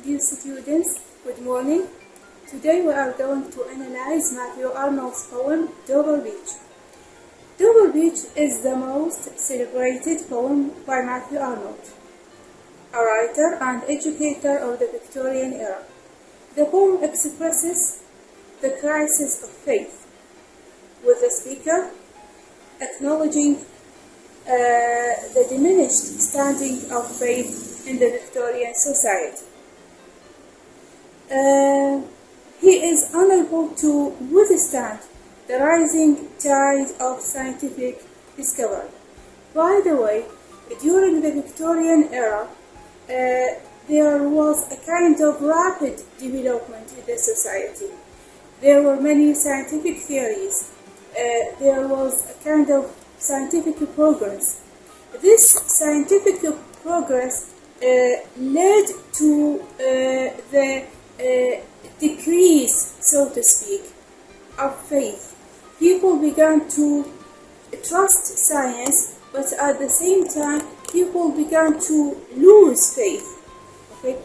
Dear students, good morning. Today we are going to analyze Maathiew Arnold's poem, Dover Beach. Dover Beach is the most celebrated poem by Maathiew Arnold, a writer and educator of the Victorian era. The poem expresses the crisis of faith, with the speaker acknowledging the diminished standing of faith in the Victorian society. He is unable to withstand the rising tide of scientific discovery. By the way, during the Victorian era, there was a kind of rapid development in the society. There were many scientific theories. There was a kind of scientific progress. This scientific progress led to the decrease, so to speak, of faith. People began to trust science, but at the same time, people began to lose faith. Okay?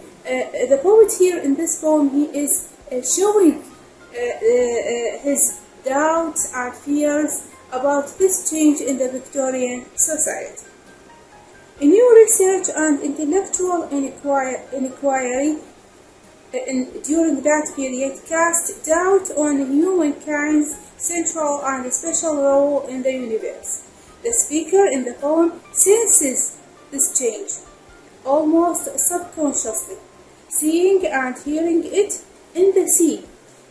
The poet here in this poem, he is showing his doubts and fears about this change in the Victorian society. A new research and intellectual inquiry during that period cast doubt on humankind's central and special role in the universe. The speaker in the poem senses this change, almost subconsciously, seeing and hearing it in the sea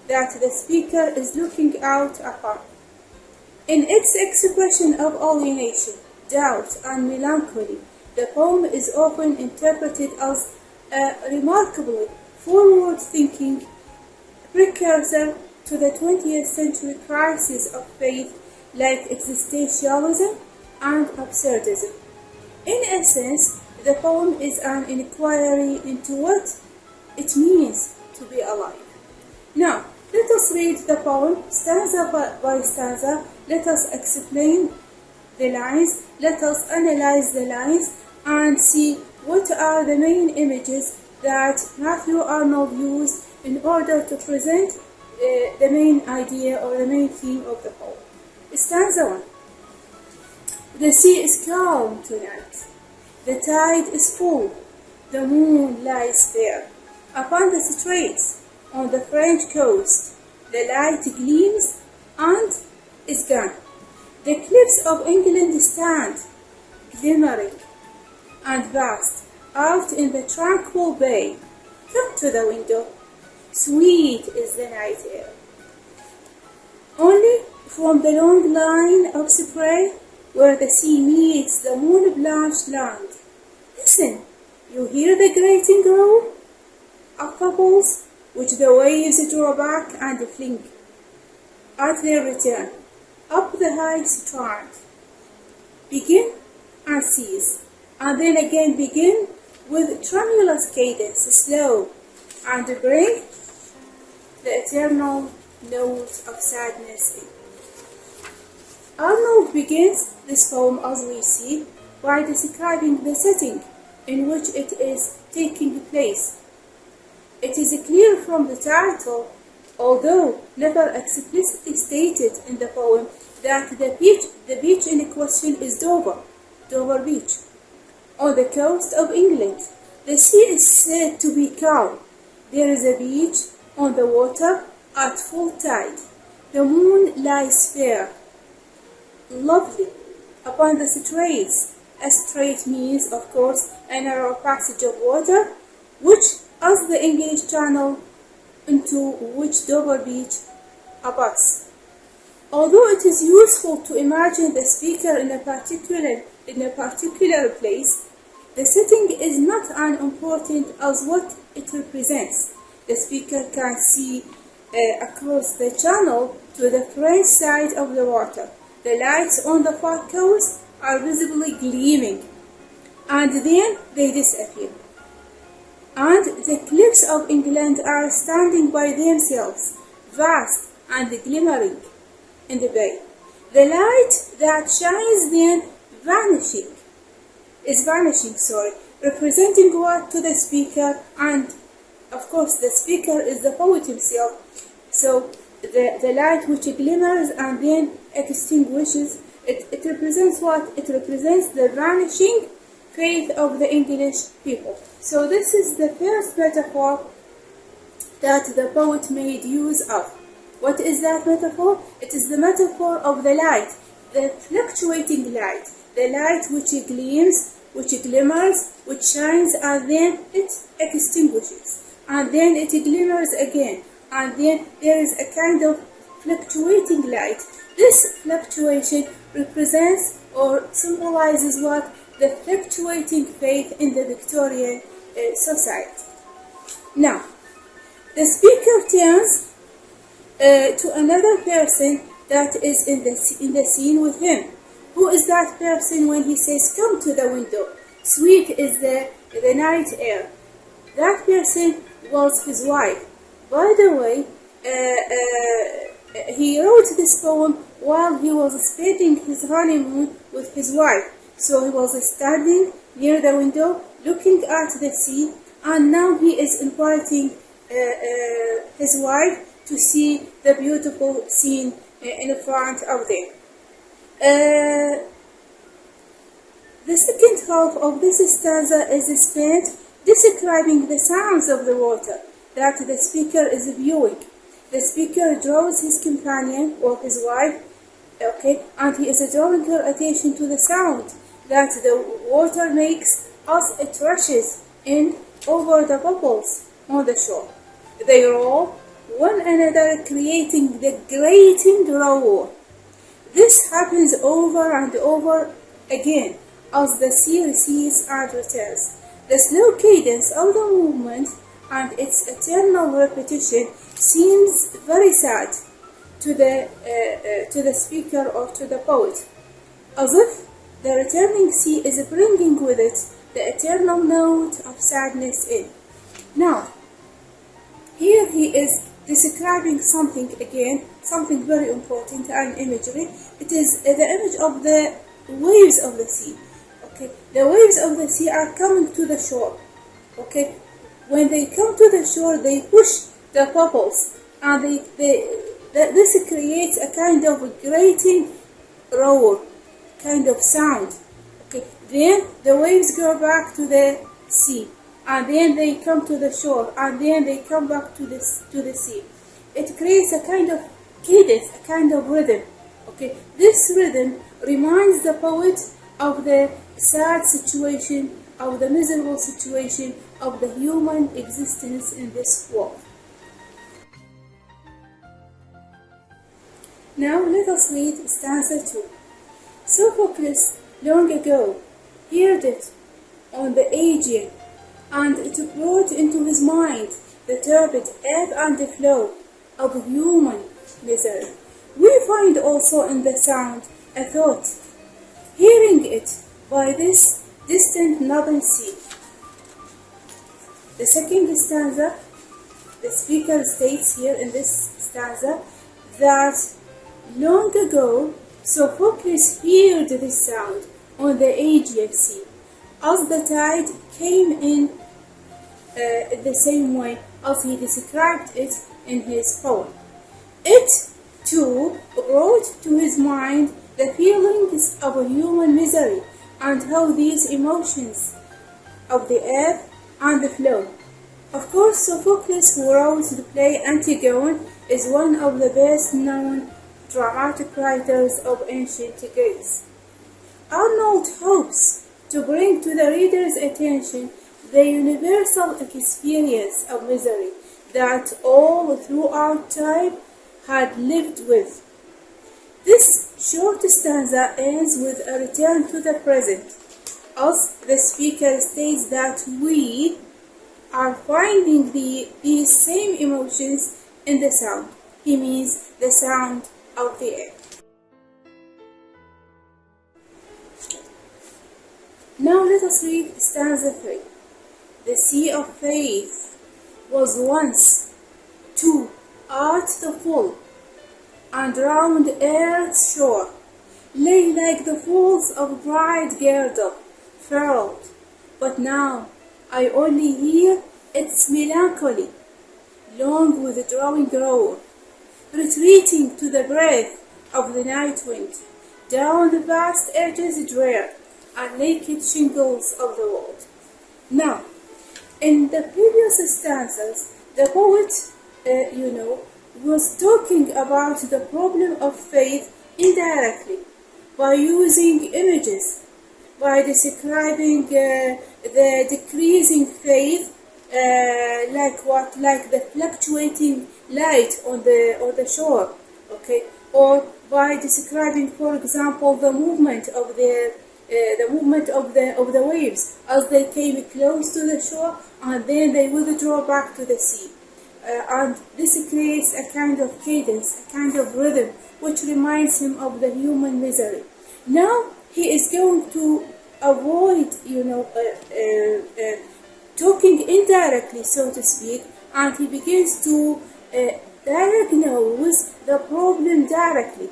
that the speaker is looking out upon. In its expression of alienation, doubt, and melancholy, the poem is often interpreted as a remarkably forward-thinking precursor to the 20th century crisis of faith like existentialism and absurdism. In essence, the poem is an inquiry into what it means to be alive. Now, let us read the poem stanza by stanza. Let us explain the lines. Let us analyze the lines and see what are the main images that Maathiew Arnold used in order to present the main idea or the main theme of the poem. Stanza 1. The sea is calm tonight. The tide is full. The moon lies fair. Upon the straits on the French coast, the light gleams and is gone. The cliffs of England stand, glimmering and vast, out in the tranquil bay. Come to the window, sweet is the night air. Only from the long line of spray, where the sea meets the moon-blanched land, listen, you hear the grating roll of bubbles which the waves draw back and fling at their return up the high strand. Begin and cease, and then again begin with tremulous cadence, slow, and bring the eternal note of sadness in. Arnold begins this poem, as we see, by describing the setting in which it is taking place. It is clear from the title, although never explicitly stated in the poem, that the beach in question is Dover Beach, on the coast of England. The sea is said to be calm. There is a beach on the water at full tide. The moon lies fair, lovely, upon the straits. A strait means, of course, a narrow passage of water, which, as the English Channel, into which Dover Beach abuts. Although it is useful to imagine the speaker in a particular place, the setting is not as important as what it represents. The speaker can see across the channel to the French side of the water. The lights on the far coast are visibly gleaming, and then they disappear. And the cliffs of England are standing by themselves, vast and glimmering in the bay. The light that shines then is vanishing, representing what to the speaker and of course, the speaker is the poet himself. So the light which glimmers and then extinguishes, it represents what? It represents the vanishing faith of the English people. So this is the first metaphor that the poet made use of. What is that metaphor? It is the metaphor of the light, the fluctuating light, the light which gleams, which glimmers, which shines, and then it extinguishes, and then it glimmers again, and then there is a kind of fluctuating light. This fluctuation represents or symbolizes what? The fluctuating faith in the Victorian society. Now, the speaker turns to another person that is in the scene with him. Who is that person when he says, "Come to the window"? Sweet is the night air. That person was his wife. By the way, he wrote this poem while he was spending his honeymoon with his wife. So he was standing near the window, looking at the sea, and now he is inviting his wife to see the beautiful scene in front of them. The second half of this stanza is spent describing the sounds of the water that the speaker is viewing. The speaker draws his companion or his wife, and he is drawing her attention to the sound that the water makes as it rushes in over the bubbles on the shore. They roll one another, creating the grating roar. This happens over and over again as the sea recedes and returns. The slow cadence of the movement and its eternal repetition seems very sad to the speaker or to the poet, as if the returning sea is bringing with it the eternal note of sadness in. Now, here he is describing something again, something very important, an imagery. It is the image of the waves of the sea. The waves of the sea are coming to the shore. When they come to the shore, they push the bubbles, and this creates a kind of grating roar, kind of sound. Then the waves go back to the sea, and then they come to the shore, and then they come back to the sea. It creates a kind of cadence, a kind of rhythm. This rhythm reminds the poet of the sad situation, of the miserable situation of the human existence in this world. Now let us read stanza 2. Sophocles long ago heard it on the Aegean, and it brought into his mind the turbid ebb and flow of human misery. We find also in the sound a thought, hearing it by this distant northern sea. The second stanza, the speaker states here in this stanza that long ago Sophocles heard this sound on the Aegean Sea, as the tide came in the same way as he described it in his poem. It, too, brought to his mind the feelings of a human misery and how these emotions of the ebb and the flow. Of course, Sophocles, who wrote the play Antigone, is one of the best-known dramatic writers of ancient Greece. Arnold hopes to bring to the reader's attention the universal experience of misery that all throughout time had lived with. This short stanza ends with a return to the present, as the speaker states that we are finding these same emotions in the sound. He means the sound of the air. Now let us read stanza 3. The sea of faith was once too at the full, and round earth's shore lay like the folds of bright girdle furled. But now I only hear its melancholy, long withdrawing roar, retreating to the breath of the night wind, down the vast edges drear and naked shingles of the world. Now, in the previous stanzas, the poet, was talking about the problem of faith indirectly by using images, by describing the decreasing faith, like the fluctuating light on the shore, okay, or by describing, for example, the movement of the waves as they came close to the shore and then they withdraw back to the sea. And this creates a kind of cadence, a kind of rhythm, which reminds him of the human misery. Now he is going to avoid, talking indirectly, so to speak, and he begins to diagnose the problem directly,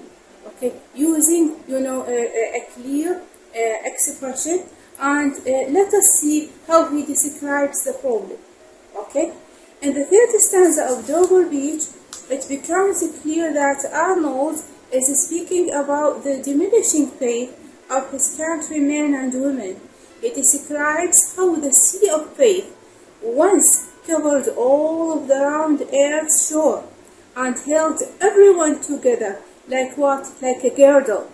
okay, using, a clear expression, and let us see how he describes the problem, okay. In the third stanza of Dover Beach, it becomes clear that Arnold is speaking about the diminishing faith of his countrymen and women. He describes how the sea of faith once covered all of the round earth's shore and held everyone together like what? Like a girdle.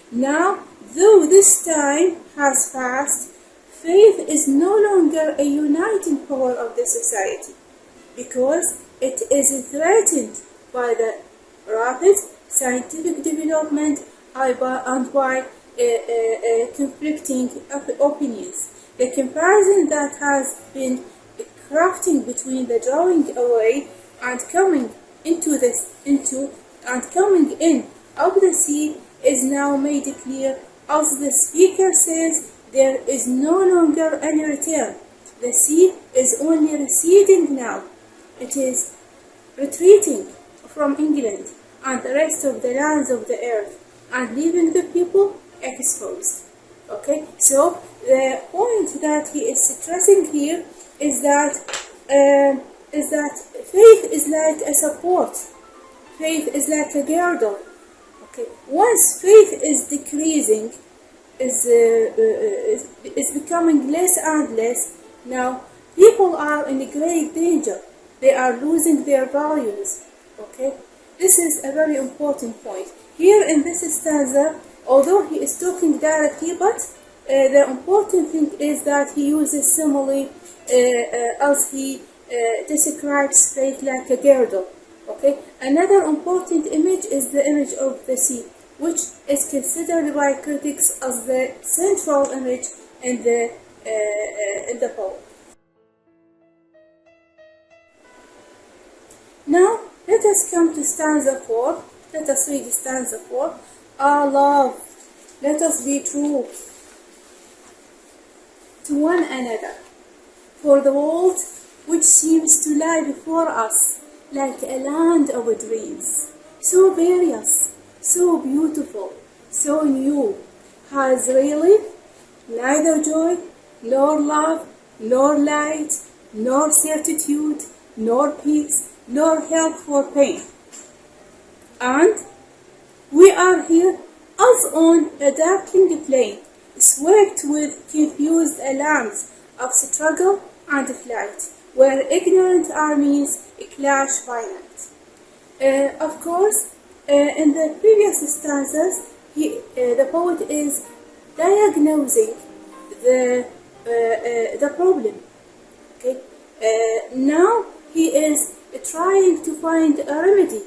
Now, though this time has passed, faith is no longer a uniting power of the society, because it is threatened by the rapid scientific development and by conflicting opinions. The comparison that has been crafting between the drawing away and coming in of the sea is now made clear, as the speaker says, there is no longer any return. The sea is only receding now. It is retreating from England and the rest of the lands of the earth and leaving the people exposed. Okay, so the point that he is stressing here is that faith is like a support. Faith is like a girdle. Okay, once faith is decreasing, is becoming less and less. Now people are in great danger. They are losing their values. Okay, this is a very important point here in this stanza. Although he is talking directly, but the important thing is that he uses simile as he describes faith like a girdle. Okay, another important image is the image of the sea, which is considered by critics as the central image in the poem. Now, let us come to stanza 4. Let us read stanza 4. Our love, let us be true to one another, for the world which seems to lie before us like a land of dreams, so various, so beautiful, so new, has really neither joy, nor love, nor light, nor certitude, nor peace, nor help for pain. And we are here as on a darkling plain, swept with confused alarms of struggle and flight, where ignorant armies clash violent. Of course, in the previous stanzas, the poet is diagnosing the problem. Okay, now he is trying to find a remedy.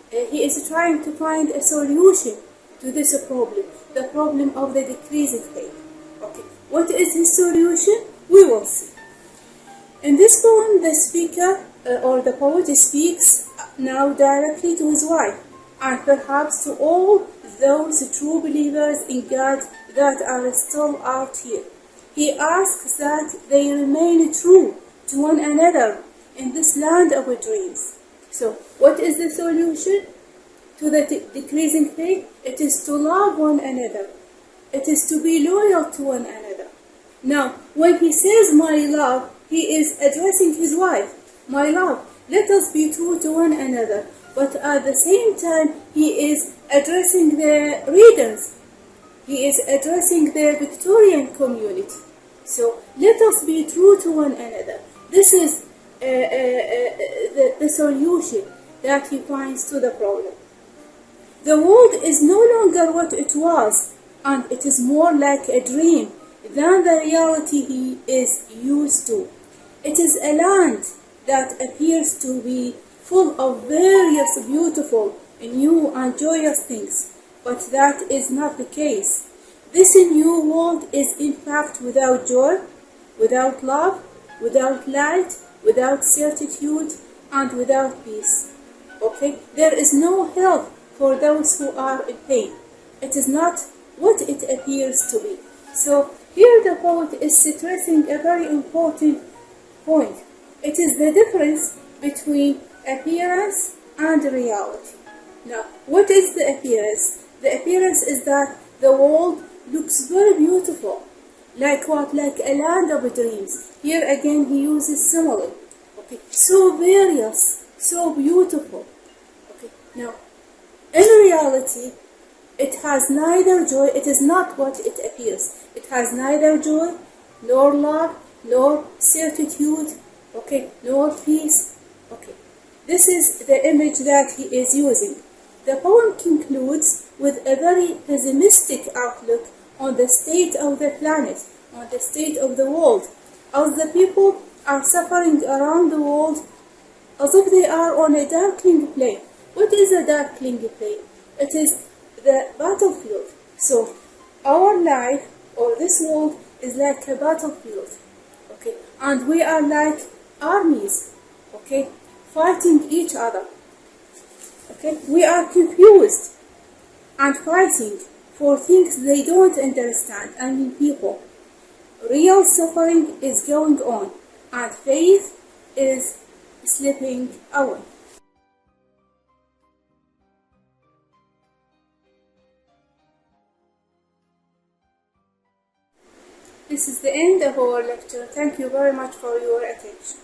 He is trying to find a solution to this problem, the problem of the decreasing faith. Okay, what is his solution? We will see. In this poem, the speaker or the poet speaks now directly to his wife, and perhaps to all those true believers in God that are still out here. He asks that they remain true to one another in this land of dreams. So, what is the solution to the decreasing faith? It is to love one another. It is to be loyal to one another. Now, when he says my love, he is addressing his wife. My love, let us be true to one another. But at the same time, he is addressing the readers. He is addressing the Victorian community. So let us be true to one another. This is the solution that he finds to the problem. The world is no longer what it was, and it is more like a dream than the reality he is used to. It is a land that appears to be full of various beautiful, new and joyous things, but that is not the case. This new world is in fact without joy, without love, without light, without certitude, and without peace. Okay? There is no help for those who are in pain. It is not what it appears to be. So here the poet is stressing a very important point. It is the difference between appearance and reality. Now, what is the appearance? The appearance is that the world looks very beautiful. Like what? Like a land of dreams. Here again he uses simile. Okay, so various, so beautiful. Okay, now in reality, it has neither joy, it is not what it appears. It has neither joy, nor love, nor certitude, okay, nor peace. Okay, this is the image that he is using. The poem concludes with a very pessimistic outlook on the state of the planet, on the state of the world, as the people are suffering around the world as if they are on a darkling plain. What is a darkling plain? It is the battlefield. So our life or this world is like a battlefield, okay, and we are like armies, okay, fighting each other. Okay, we are confused and fighting for things they don't understand. I mean, people. Real suffering is going on, and faith is slipping away. This is the end of our lecture. Thank you very much for your attention.